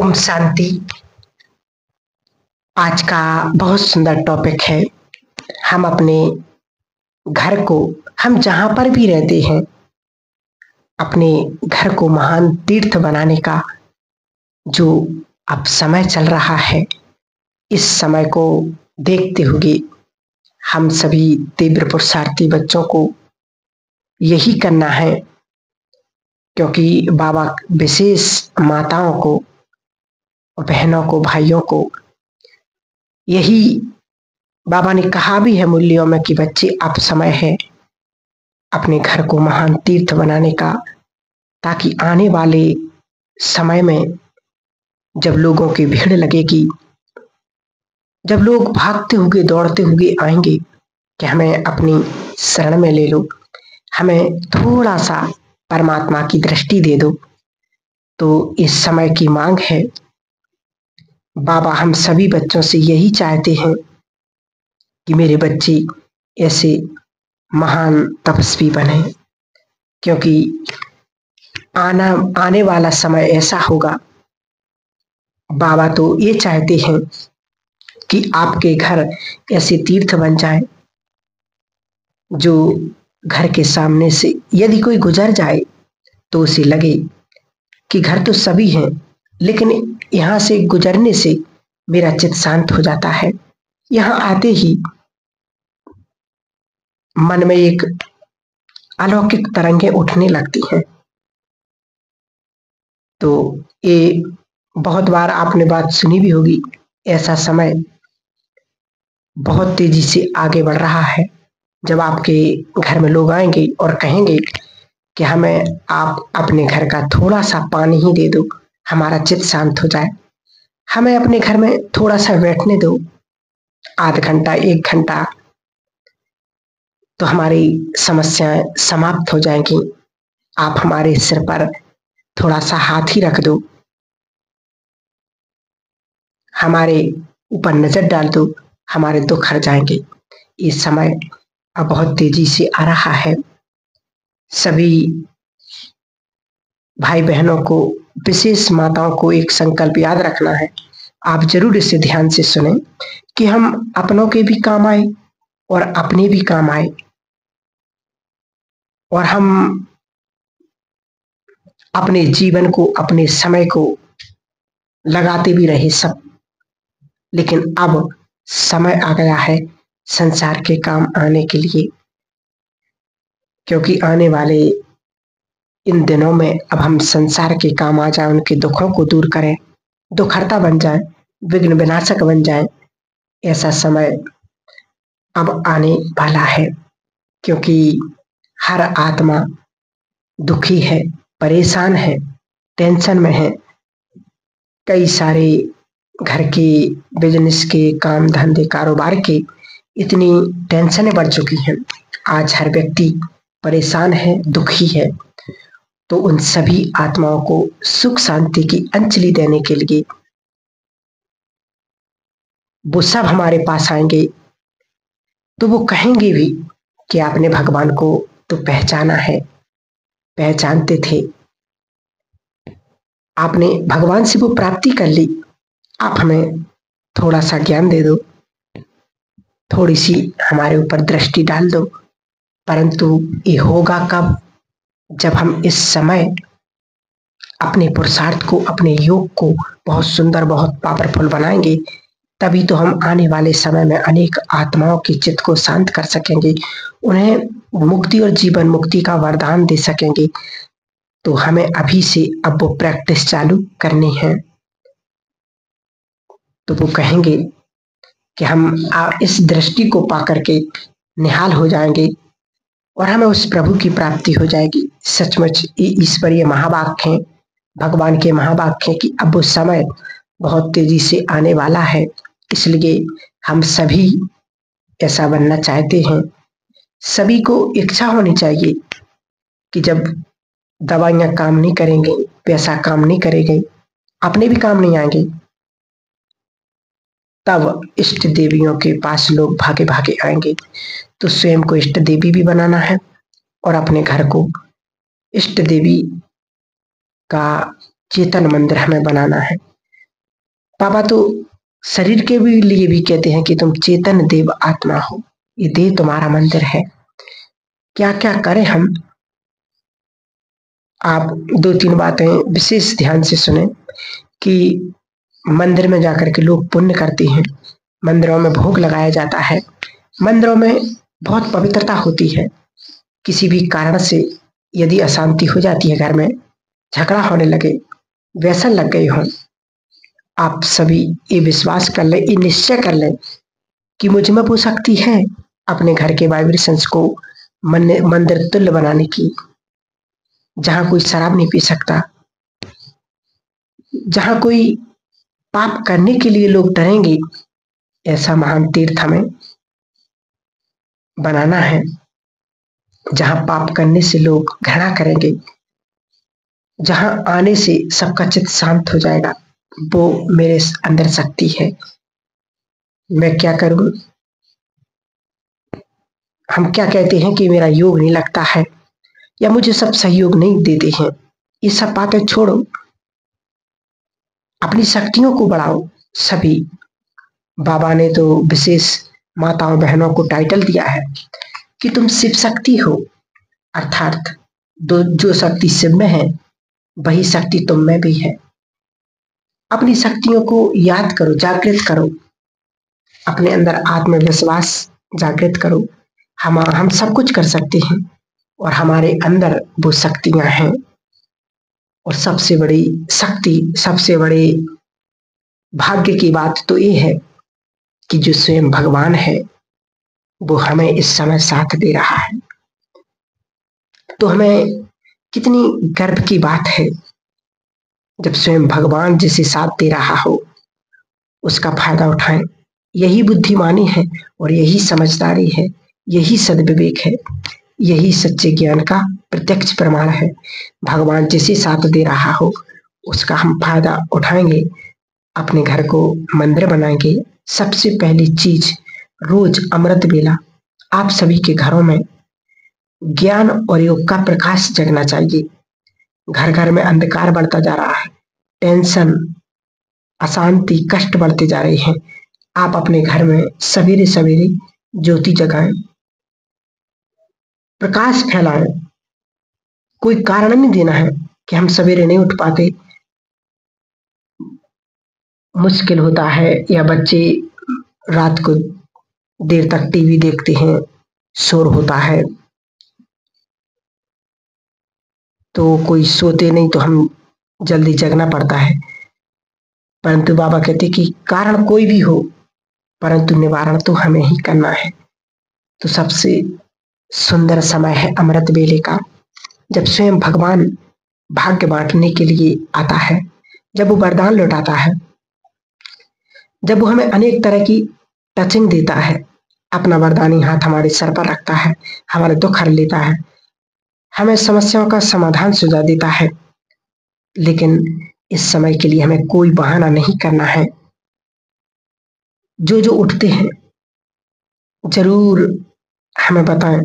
ओम शांति। आज का बहुत सुंदर टॉपिक है। हम अपने घर को, हम जहां पर भी रहते हैं, अपने घर को महान तीर्थ बनाने का जो अब समय चल रहा है, इस समय को देखते हुए हम सभी तीव्र पुरुषार्थी बच्चों को यही करना है, क्योंकि बाबा विशेष माताओं को, बहनों को, भाइयों को यही बाबा ने कहा भी है मूल्यों में कि बच्चे अब समय है अपने घर को महान तीर्थ बनाने का, ताकि आने वाले समय में जब लोगों की भीड़ लगेगी, जब लोग भागते हुए दौड़ते हुए आएंगे कि हमें अपनी शरण में ले लो, हमें थोड़ा सा परमात्मा की दृष्टि दे दो, तो इस समय की मांग है। बाबा हम सभी बच्चों से यही चाहते हैं कि मेरे बच्चे ऐसे महान तपस्वी बने, क्योंकि आने वाला समय ऐसा होगा। बाबा तो ये चाहते हैं कि आपके घर ऐसे तीर्थ बन जाए, जो घर के सामने से यदि कोई गुजर जाए तो उसे लगे कि घर तो सभी हैं, लेकिन यहाँ से गुजरने से मेरा चित्त शांत हो जाता है। यहाँ आते ही मन में एक अलौकिक तरंगें उठने लगती हैं। तो ये बहुत बार आपने बात सुनी भी होगी, ऐसा समय बहुत तेजी से आगे बढ़ रहा है। जब आपके घर में लोग आएंगे और कहेंगे कि हमें आप अपने घर का थोड़ा सा पानी ही दे दो, हमारा चित्त शांत हो जाए, हमें अपने घर में थोड़ा सा बैठने दो, आधा घंटा 1 घंटा, तो हमारी समस्याएं समाप्त हो जाएंगी। आप हमारे सिर पर थोड़ा सा हाथ ही रख दो, हमारे ऊपर नजर डाल दो, हमारे दुख हट जाएंगे। ये समय अब बहुत तेजी से आ रहा है। सभी भाई बहनों को, विशेष माताओं को एक संकल्प याद रखना है। आप जरूर इसे ध्यान से सुने कि हम अपनों के भी काम आए और अपने भी काम आए, और हम अपने जीवन को, अपने समय को लगाते भी रहे सब। लेकिन अब समय आ गया है संसार के काम आने के लिए, क्योंकि आने वाले इन दिनों में अब हम संसार के काम आ जाए, उनके दुखों को दूर करें, दुखहर्ता बन जाए, विघ्न विनाशक बन जाए। ऐसा समय अब आने वाला है, क्योंकि हर आत्मा दुखी है, परेशान है, टेंशन में है। कई सारे घर के, बिजनेस के, काम धंधे, कारोबार के इतनी टेंशनें बढ़ चुकी हैं। आज हर व्यक्ति परेशान है, दुखी है। तो उन सभी आत्माओं को सुख शांति की अंजलि देने के लिए वो सब हमारे पास आएंगे, तो वो कहेंगे भी कि आपने भगवान को तो पहचाना है, पहचानते थे, आपने भगवान से वो प्राप्ति कर ली, आप हमें थोड़ा सा ज्ञान दे दो, थोड़ी सी हमारे ऊपर दृष्टि डाल दो। परंतु ये होगा कब? जब हम इस समय अपने पुरुषार्थ को, अपने योग को बहुत सुंदर, बहुत पावरफुल बनाएंगे, तभी तो हम आने वाले समय में अनेक आत्माओं के चित्त को शांत कर सकेंगे, उन्हें मुक्ति और जीवन मुक्ति का वरदान दे सकेंगे। तो हमें अभी से अब वो प्रैक्टिस चालू करनी है। तो वो कहेंगे कि हम इस दृष्टि को पा करके निहाल हो जाएंगे और हमें उस प्रभु की प्राप्ति हो जाएगी। सचमुच ये ईश्वरीय महावाक्य हैं, भगवान के महावाक्य हैं कि अब वो समय बहुत तेजी से आने वाला है। इसलिए हम सभी ऐसा बनना चाहते हैं। सभी को इच्छा होनी चाहिए कि जब दवाइयां काम नहीं करेंगे, पैसा काम नहीं करेंगे, अपने भी काम नहीं आएंगे, तब इष्ट देवियों के पास लोग भागे भागे आएंगे। तो स्वयं को इष्ट देवी भी बनाना है और अपने घर को इष्ट देवी का चेतन मंदिर हमें बनाना है। बाबा तो शरीर के भी लिए भी कहते हैं कि तुम चेतन देव आत्मा हो, ये देह तुम्हारा मंदिर है। क्या क्या करें हम, आप दो तीन बातें विशेष ध्यान से सुने कि मंदिर में जाकर के लोग पुण्य करते हैं, मंदिरों में भोग लगाया जाता है, मंदिरों में बहुत पवित्रता होती है। किसी भी कारण से यदि अशांति हो जाती है, घर में झगड़ा होने लगे, व्यसन लग गए हों, आप सभी ये विश्वास कर लें, ये निश्चय कर लें कि मुझ में वो शक्ति है अपने घर के वाइब्रेशंस को मंदिर तुल्य बनाने की, जहां कोई शराब नहीं पी सकता, जहां कोई पाप करने के लिए लोग डरेंगे, ऐसा महान तीर्थ हमें बनाना है, जहां पाप करने से लोग घृणा करेंगे, जहां आने से सबका चित्त शांत हो जाएगा। वो मेरे अंदर शक्ति है, मैं क्या करूं? हम क्या कहते हैं कि मेरा योग नहीं लगता है या मुझे सब सहयोग नहीं देते हैं, ये सब बातें छोड़ो, अपनी शक्तियों को बढ़ाओ। सभी बाबा ने तो विशेष माताओं बहनों को टाइटल दिया है कि तुम शिव शक्ति हो, अर्थात जो शक्ति शिव में है वही शक्ति तुम में भी है। अपनी शक्तियों को याद करो, जागृत करो, अपने अंदर आत्मविश्वास जागृत करो। हम सब कुछ कर सकते हैं और हमारे अंदर वो शक्तियां हैं। और सबसे बड़ी शक्ति, सबसे बड़े भाग्य की बात तो ये है कि जो स्वयं भगवान है वो हमें इस समय साथ दे रहा है। तो हमें कितनी गर्व की बात है जब स्वयं भगवान जिसे साथ दे रहा हो उसका फायदा उठाएं। यही बुद्धिमानी है और यही समझदारी है, यही सद्विवेक है, यही सच्चे ज्ञान का प्रत्यक्ष प्रमाण है। भगवान जिसे साथ दे रहा हो उसका हम फायदा उठाएंगे, अपने घर को मंदिर बनाएंगे। सबसे पहली चीज, रोज अमृत बेला आप सभी के घरों में ज्ञान और योग का प्रकाश जगना चाहिए। घर घर में अंधकार बढ़ता जा रहा है, टेंशन, अशांति, कष्ट बढ़ते जा रहे हैं। आप अपने घर में सवेरे सवेरे ज्योति जगाएं, प्रकाश फैलाएं। कोई कारण नहीं देना है कि हम सवेरे नहीं उठ पाते, मुश्किल होता है, या बच्चे रात को देर तक टीवी देखते हैं, शोर होता है, तो कोई सोते नहीं तो हम जल्दी जगना पड़ता है। परंतु बाबा कहते कि कारण कोई भी हो परंतु निवारण तो हमें ही करना है। तो सबसे सुंदर समय है अमृत बेले का, जब स्वयं भगवान भाग्य बांटने के लिए आता है, जब वो वरदान लौटाता है, जब वो हमें अनेक तरह की टचिंग देता है, अपना वरदानी हाथ हमारे सर पर रखता है, हमारे दुख हर लेता है, हमें समस्याओं का समाधान सुझा देता है। लेकिन इस समय के लिए हमें कोई बहाना नहीं करना है। जो जो उठते हैं जरूर हमें बताएं,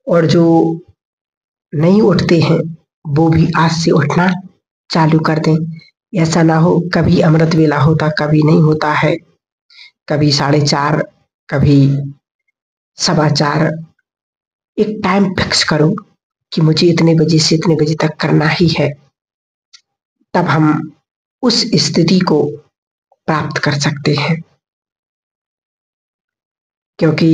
और जो नहीं उठते हैं वो भी आज से उठना चालू कर दें। ऐसा ना हो कभी अमृत वेला होता, कभी नहीं होता है, कभी 4:30, कभी 4:15। एक टाइम फिक्स करो कि मुझे इतने बजे से इतने बजे तक करना ही है, तब हम उस स्थिति को प्राप्त कर सकते हैं। क्योंकि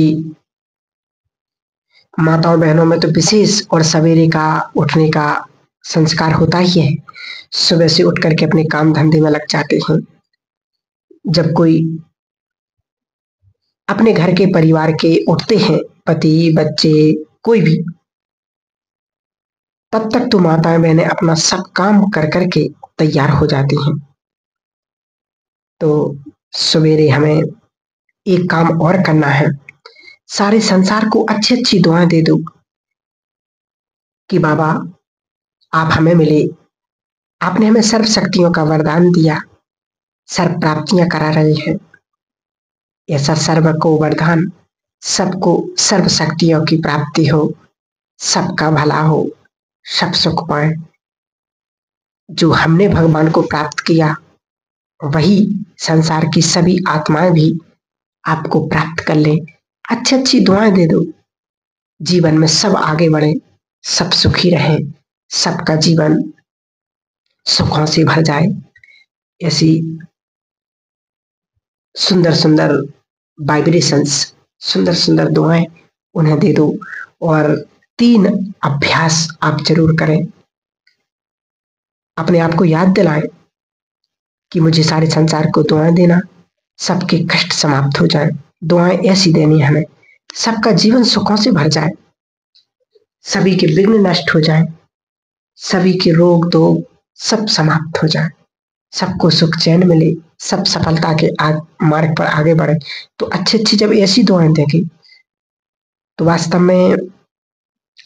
माताओं बहनों में तो विशेष और सवेरे का उठने का संस्कार होता ही है। सुबह से उठ करके अपने काम धंधे में लग जाते हैं। जब कोई अपने घर के परिवार के उठते हैं, पति, बच्चे, कोई भी, तब तक तो माताएं बहनें अपना सब काम कर करके तैयार हो जाती हैं। तो सवेरे हमें एक काम और करना है, सारे संसार को अच्छी अच्छी दुआएं दे दो कि बाबा आप हमें मिले, आपने हमें सर्व शक्तियों का वरदान दिया, सर्व प्राप्तियां करा रहे हैं। ऐसा सर्व को वरदान, सबको सर्व शक्तियों की प्राप्ति हो, सबका भला हो, सब सुख पाए। जो हमने भगवान को प्राप्त किया वही संसार की सभी आत्माएं भी आपको प्राप्त कर लें। अच्छी अच्छी दुआएं दे दो, जीवन में सब आगे बढ़े, सब सुखी रहे, सबका जीवन सुखों से भर जाए। ऐसी सुंदर सुंदर वाइब्रेशंस, सुंदर सुंदर दुआएं उन्हें दे दो। और 3 अभ्यास आप जरूर करें। अपने आप को याद दिलाएं कि मुझे सारे संसार को दुआएं देना, सबके कष्ट समाप्त हो जाए। दुआएं ऐसी देनी है हमें, सबका जीवन सुखों से भर जाए, सभी के विघ्न नष्ट हो जाए, सभी के रोग दोग सब समाप्त हो जाए, सबको सुख चैन मिले, सब सफलता के मार्ग पर आगे बढ़े। तो अच्छी अच्छी जब ऐसी दुआएं देंगे तो वास्तव में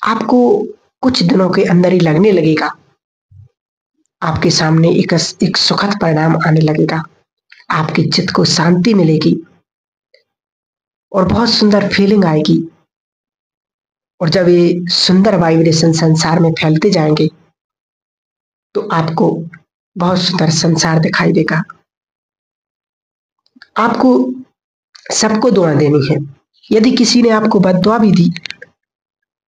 आपको कुछ दिनों के अंदर ही लगने लगेगा, आपके सामने एक सुखद परिणाम आने लगेगा, आपके चित्त को शांति मिलेगी और बहुत सुंदर फीलिंग आएगी। और जब ये सुंदर वाइब्रेशन संसार में फैलते जाएंगे तो आपको बहुत सुंदर संसार दिखाई देगा। आपको सबको दुआ देनी है। यदि किसी ने आपको बद्दुआ भी दी,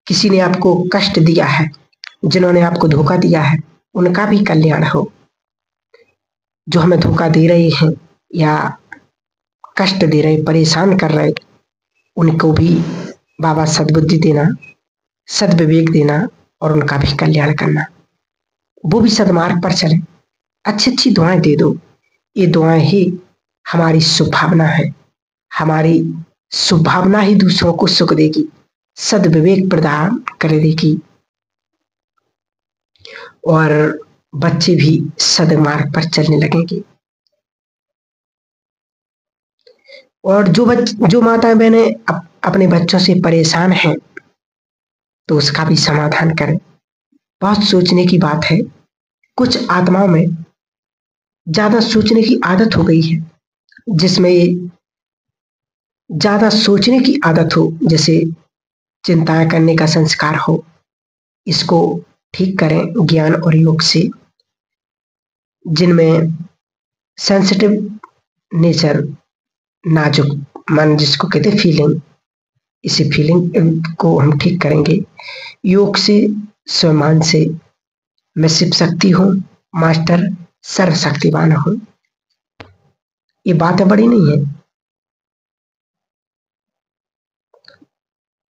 किसी ने आपको कष्ट दिया है, जिन्होंने आपको धोखा दिया है, उनका भी कल्याण हो। जो हमें धोखा दे रहे हैं या कष्ट दे रहे, परेशान कर रहे, उनको भी बाबा सद्बुद्धि देना, सद्विवेक देना और उनका भी कल्याण करना, वो भी सदमार्ग पर चले। अच्छी अच्छी दुआएं दे दो। ये दुआएं ही हमारी शुभ भावना है। हमारी शुभ भावना ही दूसरों को सुख देगी, सद्विवेक प्रदान कर देगी और बच्चे भी सदमार्ग पर चलने लगेंगे। और जो माता बहनें अपने बच्चों से परेशान हैं तो उसका भी समाधान करें। बहुत सोचने की बात है। कुछ आत्माओं में ज्यादा सोचने की आदत हो गई है, जिसमें ज्यादा सोचने की आदत हो, जैसे चिंताएं करने का संस्कार हो, इसको ठीक करें ज्ञान और योग से। जिनमें सेंसिटिव नेचर, नाजुक मन जिसको कहते फीलिंग, इसी फीलिंग को हम ठीक करेंगे योग से, स्वमान से। मैं शिव शक्ति हूँ, मास्टर सर्वशक्तिवान हूँ। ये बातें बड़ी नहीं है,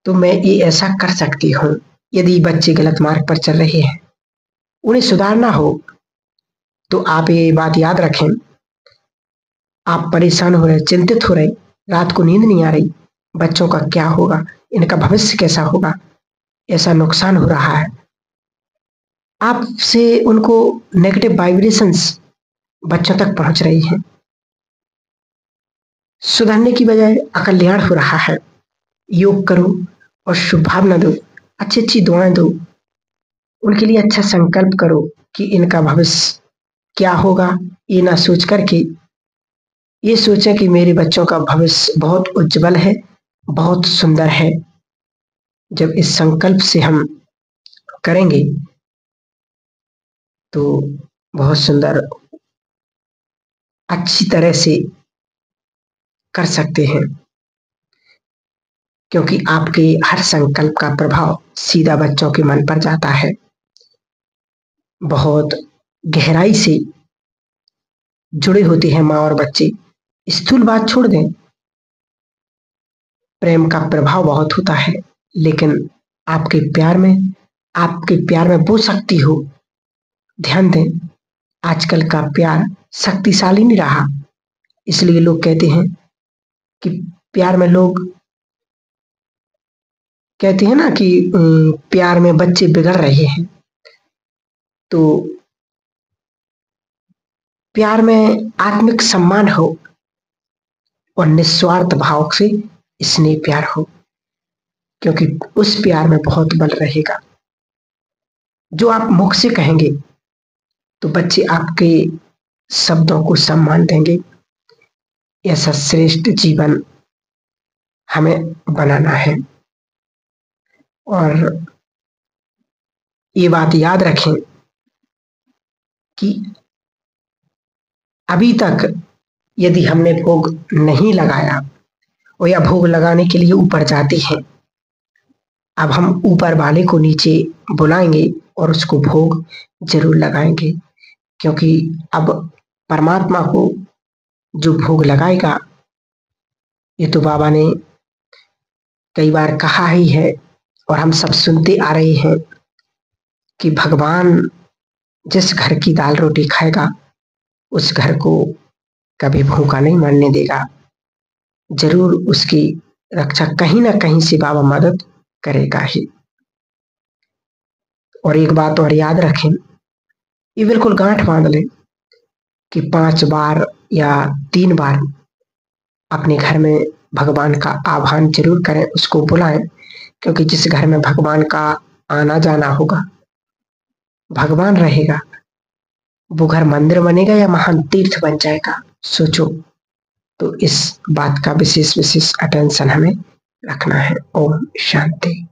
तो मैं ये ऐसा कर सकती हूँ। यदि बच्चे गलत मार्ग पर चल रहे हैं, उन्हें सुधारना हो, तो आप ये बात याद रखें। आप परेशान हो रहे, चिंतित हो रहे, रात को नींद नहीं आ रही, बच्चों का क्या होगा, इनका भविष्य कैसा होगा, ऐसा नुकसान हो रहा है, आपसे उनको नेगेटिव वाइब्रेशंस बच्चों तक पहुंच रही हैं, सुधरने की बजाय अकल्याण हो रहा है। योग करो और शुभ भावना दो, अच्छी अच्छी दुआएं दो, उनके लिए अच्छा संकल्प करो कि इनका भविष्य क्या होगा। ये ना सोच करके ये सोचें कि मेरे बच्चों का भविष्य बहुत उज्जवल है, बहुत सुंदर है। जब इस संकल्प से हम करेंगे तो बहुत सुंदर अच्छी तरह से कर सकते हैं, क्योंकि आपके हर संकल्प का प्रभाव सीधा बच्चों के मन पर जाता है, बहुत गहराई से जुड़े होते हैं माँ और बच्चे। स्थूल बात छोड़ दें, प्रेम का प्रभाव बहुत होता है, लेकिन आपके प्यार में वो शक्ति हो। ध्यान दें, आजकल का प्यार शक्तिशाली नहीं रहा, इसलिए लोग कहते हैं कि प्यार में लोग कहते हैं ना कि प्यार में बच्चे बिगड़ रहे हैं। तो प्यार में आत्मिक सम्मान हो और निस्वार्थ भाव से स्नेह प्यार हो, क्योंकि उस प्यार में बहुत बल रहेगा। जो आप मुख से कहेंगे तो बच्चे आपके शब्दों को सम्मान देंगे। ऐसा श्रेष्ठ जीवन हमें बनाना है। और ये बात याद रखें कि अभी तक यदि हमने भोग नहीं लगाया और या भोग लगाने के लिए ऊपर जाते हैं, अब हम ऊपर वाले को नीचे बुलाएंगे और उसको भोग जरूर लगाएंगे, क्योंकि अब परमात्मा को जो भोग लगाएगा, ये तो बाबा ने कई बार कहा ही है और हम सब सुनते आ रहे हैं कि भगवान जिस घर की दाल रोटी खाएगा उस घर को कभी भूखा नहीं मरने देगा। जरूर उसकी रक्षा कहीं ना कहीं से बाबा मदद करेगा ही। और एक बात और याद रखें, ये बिल्कुल गांठ बांध लें कि 5 बार या 3 बार अपने घर में भगवान का आह्वान जरूर करें, उसको बुलाएं, क्योंकि जिस घर में भगवान का आना जाना होगा, भगवान रहेगा, वो घर मंदिर बनेगा या महान तीर्थ बन जाएगा। सोचो। तो इस बात का विशेष अटेंशन हमें रखना है। ओम शांति।